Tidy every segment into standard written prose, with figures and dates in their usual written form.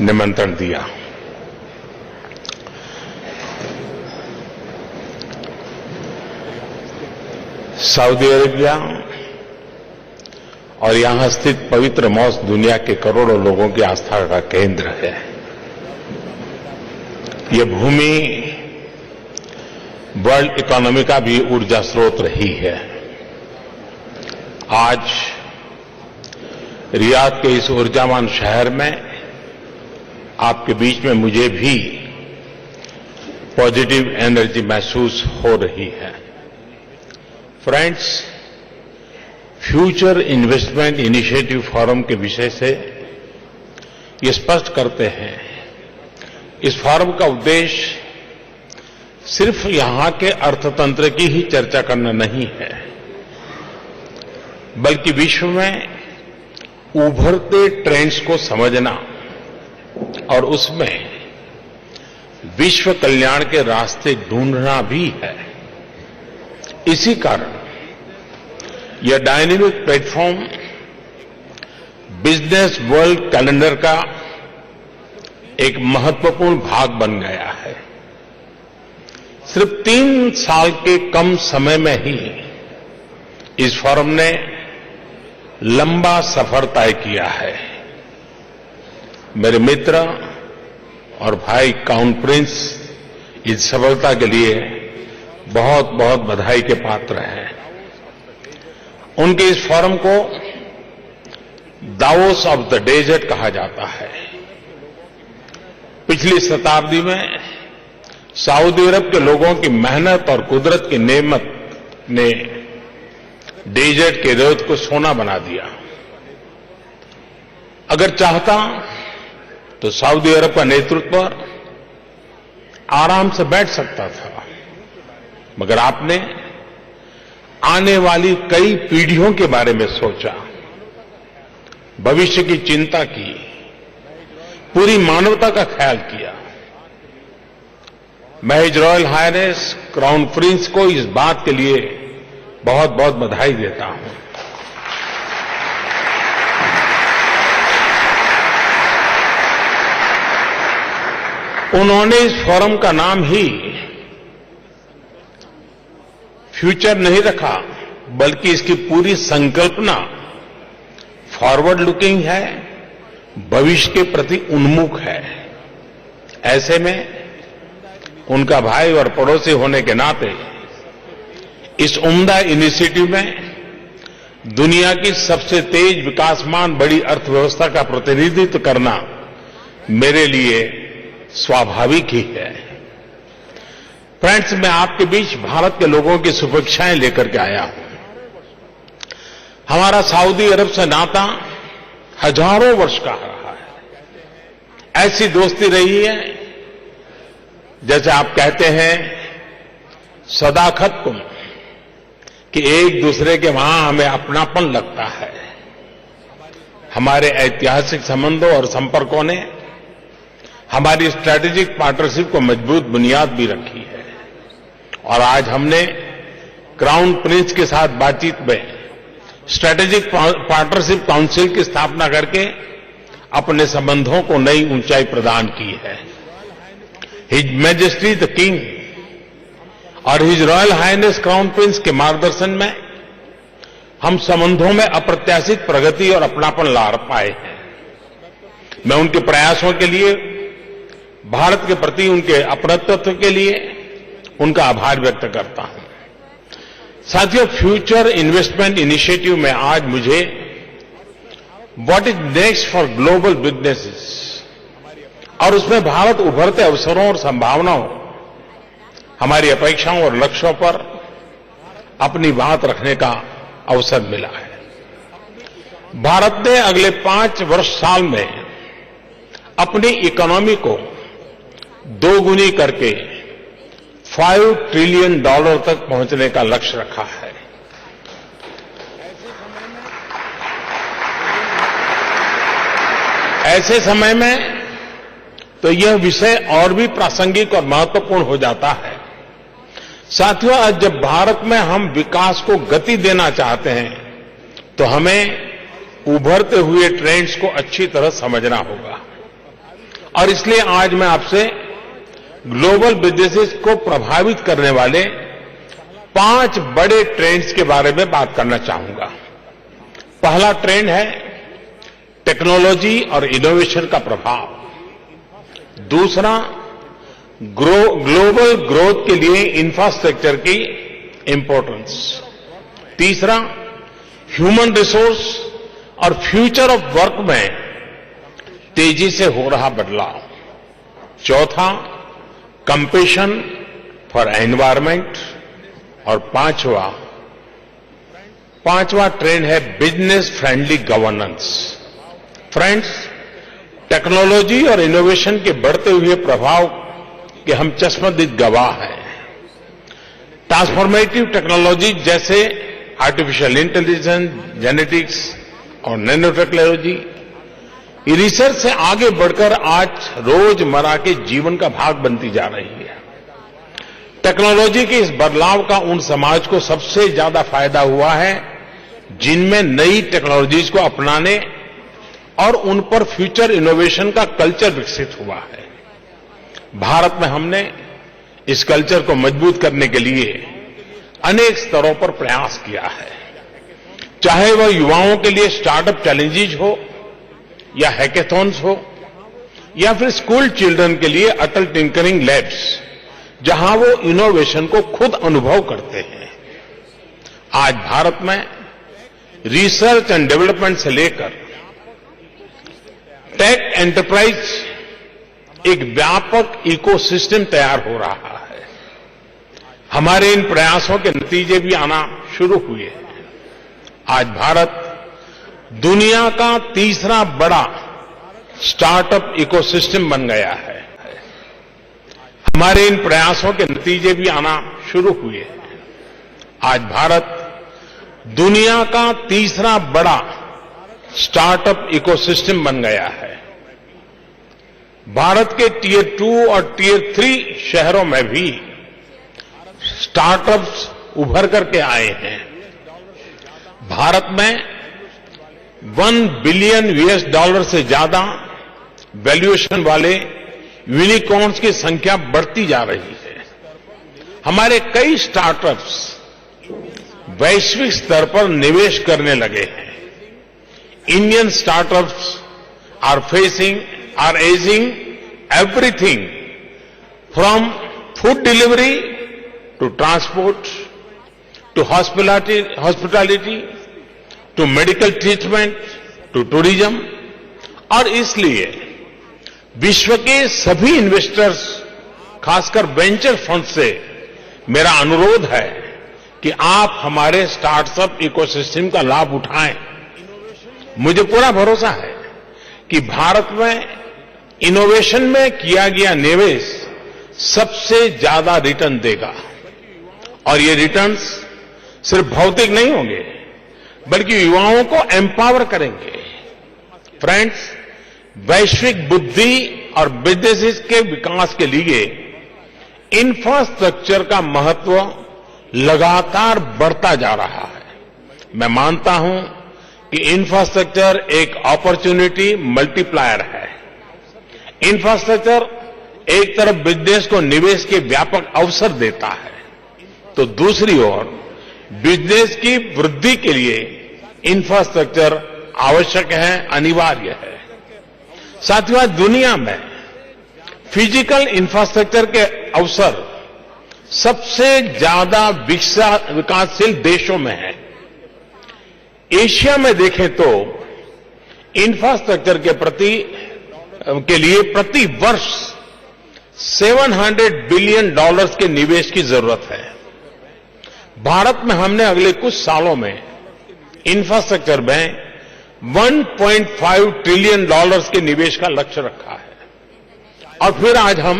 निमंत्रण दिया। Saudi Arabia और यहां स्थित पवित्र मॉस्क दुनिया के करोड़ों लोगों की आस्था का केंद्र है। ये भूमि वर्ल्ड इकोनॉमी का भी ऊर्जा स्रोत रही है। आज रियाद के इस ऊर्जावान शहर में आपके बीच में मुझे भी पॉजिटिव एनर्जी महसूस हो रही है। Friends, future investment initiative forum के विषय से ये स्पष्ट करते हैं, इस फोरम का उद्देश्य सिर्फ यहां के अर्थतंत्र की ही चर्चा करना नहीं है, बल्कि विश्व में उभरते ट्रेंड्स को समझना और उसमें विश्व कल्याण के रास्ते ढूंढना भी है। इसी कारण यह dynamic platform business world calendar का एक महत्वपूर्ण भाग बन गया है। सिर्फ 3 साल के कम समय में ही इस फोरम ने लंबा सफर तय किया है। मेरे मित्र और भाई क्राउन प्रिंस इस सफलता के लिए बहुत बहुत बधाई के पात्र हैं। उनके इस फोरम को दावोस ऑफ द डेजर्ट कहा जाता है। पिछली शताब्दी में सऊदी अरब के लोगों की मेहनत और कुदरत की नेमत ने डेजर्ट के रेत को सोना बना दिया। अगर चाहता तो सऊदी अरब का नेतृत्व आराम से बैठ सकता था, मगर आपने आने वाली कई पीढ़ियों के बारे में सोचा, भविष्य की चिंता की, पूरी मानवता का ख्याल किया। मैं his royal highness crown prince को इस बात के लिए बहुत बहुत बधाई देता हूं। उन्होंने इस फोरम का नाम ही फ्यूचर नहीं रखा, बल्कि इसकी पूरी संकल्पना फॉरवर्ड लुकिंग है, भविष्य के प्रति उन्मुख है। ऐसे में उनका भाई और पड़ोसी होने के नाते इस उम्दा इनिशिएटिव में दुनिया की सबसे तेज विकासमान बड़ी अर्थव्यवस्था का प्रतिनिधित्व करना मेरे लिए स्वाभाविक ही है। फ्रेंड्स, मैं आपके बीच भारत के लोगों की शुभेच्छाएं लेकर के आया हूं। हमारा सऊदी अरब से नाता हजारों वर्ष का रहा है। ऐसी दोस्ती रही है जैसे आप कहते हैं सदाकत तुम, कि एक दूसरे के वहां हमें अपनापन लगता है। हमारे ऐतिहासिक संबंधों और संपर्कों ने हमारी स्ट्रैटेजिक पार्टनरशिप को मजबूत बुनियाद भी रखी है। और आज हमने क्राउन प्रिंस के साथ बातचीत में स्ट्रैटेजिक पार्टनरशिप काउंसिल की स्थापना करके अपने संबंधों को नई ऊंचाई प्रदान की है। हिज मैजेस्टी द किंग और his royal highness crown prince के मार्गदर्शन में हम संबंधों में अप्रत्याशित प्रगति और अपनापन ला पाए हैं। मैं उनके प्रयासों के लिए, भारत के प्रति उनके अपनत्व के लिए उनका आभार व्यक्त करता हूं। साथियों, फ्यूचर इन्वेस्टमेंट इनिशिएटिव में आज मुझे what is next for global businesses और उसमें भारत उभरते अवसरों और संभावनाओं, हमारी अपेक्षाओं और लक्ष्यों पर अपनी बात रखने का अवसर मिला है। भारत ने अगले 5 साल में अपनी इकोनॉमी को दोगुनी करके $5 ट्रिलियन तक पहुंचने का लक्ष्य रखा है। ऐसे समय में तो यह विषय और भी प्रासंगिक और महत्वपूर्ण हो जाता है। साथियों, आज जब भारत में हम विकास को गति देना चाहते हैं तो हमें उभरते हुए ट्रेंड्स को अच्छी तरह समझना होगा। और इसलिए आज मैं आपसे ग्लोबल बिजनेसेस को प्रभावित करने वाले 5 बड़े ट्रेंड्स के बारे में बात करना चाहूंगा। पहला ट्रेंड है टेक्नोलॉजी और इनोवेशन का प्रभाव। दूसरा, ग्लोबल ग्रोथ के लिए इंफ्रास्ट्रक्चर की इंपॉर्टेंस। तीसरा, ह्यूमन रिसोर्स और फ्यूचर ऑफ वर्क में तेजी से हो रहा बदलाव। चौथा, कंपैशन फॉर एनवायरमेंट। और पांचवा ट्रेंड है business friendly governance. Friends, technology और इनोवेशन के बढ़ते हुए प्रभाव के हम चश्मदीद गवाह हैं। ट्रांसफॉर्मेटिव टेक्नोलॉजी जैसे आर्टिफिशियल इंटेलिजेंस, जेनेटिक्स और नैनो टेक्नोलॉजी रिसर्च से आगे बढ़कर आज रोजमर्रा के जीवन का भाग बनती जा रही है। टेक्नोलॉजी के इस बदलाव का उन समाज को सबसे ज्यादा फायदा हुआ है जिनमें नई टेक्नोलॉजीज को अपनाने और उन पर फ्यूचर इनोवेशन का कल्चर विकसित हुआ है। भारत में हमने इस कल्चर को मजबूत करने के लिए अनेक स्तरों पर प्रयास किया है, चाहे वह युवाओं के लिए स्टार्टअप चैलेंजेज हो या हैकेथॉन्स हो, या फिर स्कूल चिल्ड्रन के लिए अटल टिंकरिंग लैब्स, जहां वो इनोवेशन को खुद अनुभव करते हैं। आज भारत में रिसर्च एंड डेवलपमेंट से लेकर टेक एंटरप्राइज एक व्यापक इकोसिस्टम तैयार हो रहा है। हमारे इन प्रयासों के नतीजे भी आना शुरू हुए हैं। आज भारत दुनिया का तीसरा बड़ा स्टार्टअप इकोसिस्टम बन गया है। हमारे इन प्रयासों के नतीजे भी आना शुरू हुए हैं। आज भारत दुनिया का तीसरा बड़ा स्टार्टअप इकोसिस्टम बन गया है। भारत के टियर 2 और टियर 3 शहरों में भी स्टार्टअप्स उभर करके आए हैं। भारत में $1 बिलियन से ज्यादा वैल्यूएशन वाले यूनिकॉर्न्स की संख्या बढ़ती जा रही है। हमारे कई स्टार्टअप्स वैश्विक स्तर पर निवेश करने लगे हैं। Indian startups are aiming everything from food delivery to transport to hospitality to medical treatment to tourism। और इसलिए विश्व के सभी इन्वेस्टर्स, खासकर वेंचर फंड से मेरा अनुरोध है कि आप हमारे स्टार्टअप इकोसिस्टम का लाभ उठाएं। मुझे पूरा भरोसा है कि भारत में इनोवेशन में किया गया निवेश सबसे ज्यादा रिटर्न देगा, और ये रिटर्न्स सिर्फ भौतिक नहीं होंगे बल्कि युवाओं को एम्पावर करेंगे। फ्रेंड्स, वैश्विक बुद्धि और बिजनेसेस के विकास के लिए इंफ्रास्ट्रक्चर का महत्व लगातार बढ़ता जा रहा है। मैं मानता हूं कि इंफ्रास्ट्रक्चर एक अपॉर्चुनिटी मल्टीप्लायर है। इंफ्रास्ट्रक्चर एक तरफ बिजनेस को निवेश के व्यापक अवसर देता है, तो दूसरी ओर बिजनेस की वृद्धि के लिए इंफ्रास्ट्रक्चर आवश्यक है, अनिवार्य है। साथियों, आज दुनिया में फिजिकल इंफ्रास्ट्रक्चर के अवसर सबसे ज्यादा विकासशील देशों में है। एशिया में देखें तो इंफ्रास्ट्रक्चर के लिए प्रति वर्ष $700 बिलियन के निवेश की जरूरत है। भारत में हमने अगले कुछ सालों में इंफ्रास्ट्रक्चर में $1.5 ट्रिलियन के निवेश का लक्ष्य रखा है। और फिर आज हम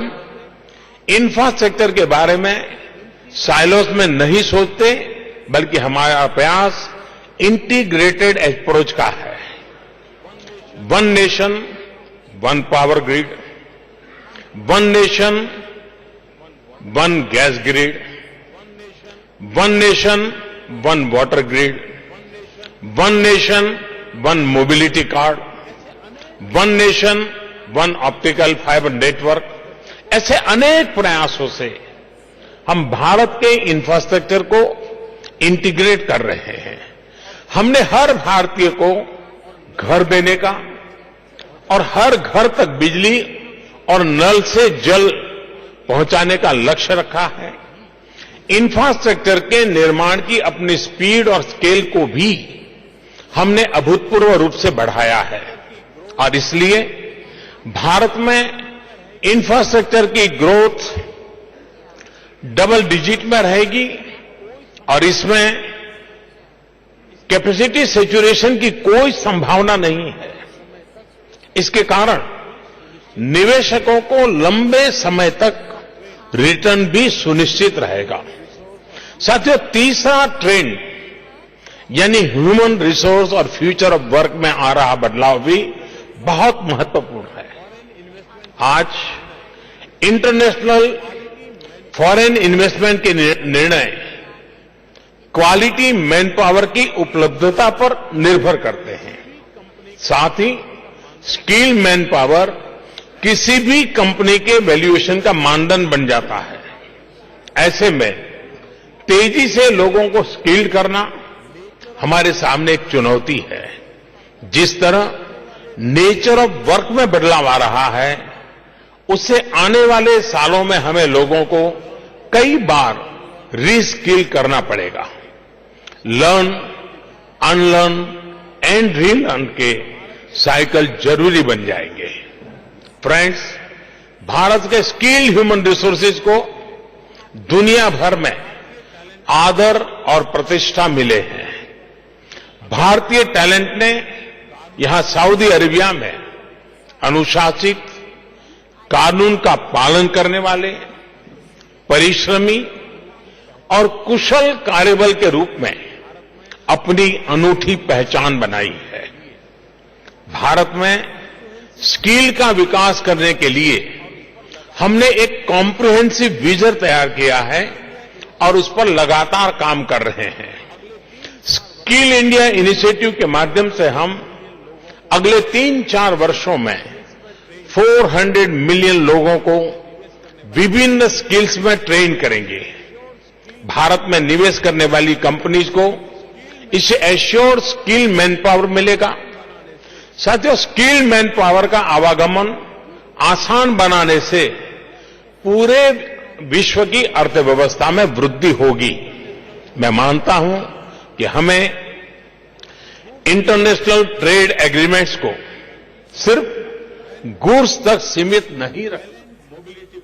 इंफ्रास्ट्रक्चर के बारे में साइलोस में नहीं सोचते, बल्कि हमारा प्रयास इंटीग्रेटेड अप्रोच का है। One nation one power grid, one nation one gas grid, one nation one water grid, one nation one mobility card, one nation one optical fibre network, ऐसे अनेक प्रयासों से हम भारत के इंफ्रास्ट्रक्चर को इंटीग्रेट कर रहे हैं। हमने हर भारतीय को घर देने का और हर घर तक बिजली और नल से जल पहुंचाने का लक्ष्य रखा है। इंफ्रास्ट्रक्चर के निर्माण की अपनी स्पीड और स्केल को भी हमने अभूतपूर्व रूप से बढ़ाया है और इसलिए भारत में इंफ्रास्ट्रक्चर की ग्रोथ डबल डिजिट में रहेगी और इसमें कैपेसिटी सैचुरेशन की कोई संभावना नहीं है। इसके कारण निवेशकों को लंबे समय तक रिटर्न भी सुनिश्चित रहेगा। साथियों, तीसरा ट्रेंड यानी ह्यूमन रिसोर्स और फ्यूचर ऑफ वर्क में आ रहा बदलाव भी बहुत महत्वपूर्ण है। आज इंटरनेशनल फॉरेन इन्वेस्टमेंट के निर्णय क्वालिटी मैन पावर की उपलब्धता पर निर्भर करते हैं। साथ ही स्किल मैन पावर किसी भी कंपनी के वैल्यूएशन का मानदंड बन जाता है। ऐसे में तेजी से लोगों को स्किल्ड करना हमारे सामने एक चुनौती है। जिस तरह नेचर ऑफ वर्क में बदलाव आ रहा है, उससे आने वाले सालों में हमें लोगों को कई बार रीस्किल करना पड़ेगा। लर्न, अनलर्न एंड रीलर्न के साइकिल जरूरी बन जाएंगे। फ्रेंड्स, भारत के स्किल्ड ह्यूमन रिसोर्सेज को दुनिया भर में आदर और प्रतिष्ठा मिले हैं। भारतीय टैलेंट ने यहां सऊदी अरेबिया में अनुशासित, कानून का पालन करने वाले, परिश्रमी और कुशल कार्यबल के रूप में अपनी अनूठी पहचान बनाई है। भारत में स्किल का विकास करने के लिए हमने एक कॉम्प्रिहेंसिव विजन तैयार किया है और उस पर लगातार काम कर रहे हैं। स्किल इंडिया इनिशिएटिव के माध्यम से हम अगले 3-4 वर्षों में 400 मिलियन लोगों को विभिन्न स्किल्स में ट्रेन करेंगे। भारत में निवेश करने वाली कंपनीज को इससे एश्योर्ड स्किल मैन पावर मिलेगा। साथियों, स्किल मैन पावर का आवागमन आसान बनाने से पूरे विश्व की अर्थव्यवस्था में वृद्धि होगी। मैं मानता हूं कि हमें इंटरनेशनल ट्रेड एग्रीमेंट्स को सिर्फ गुड्स तक सीमित नहीं रखना।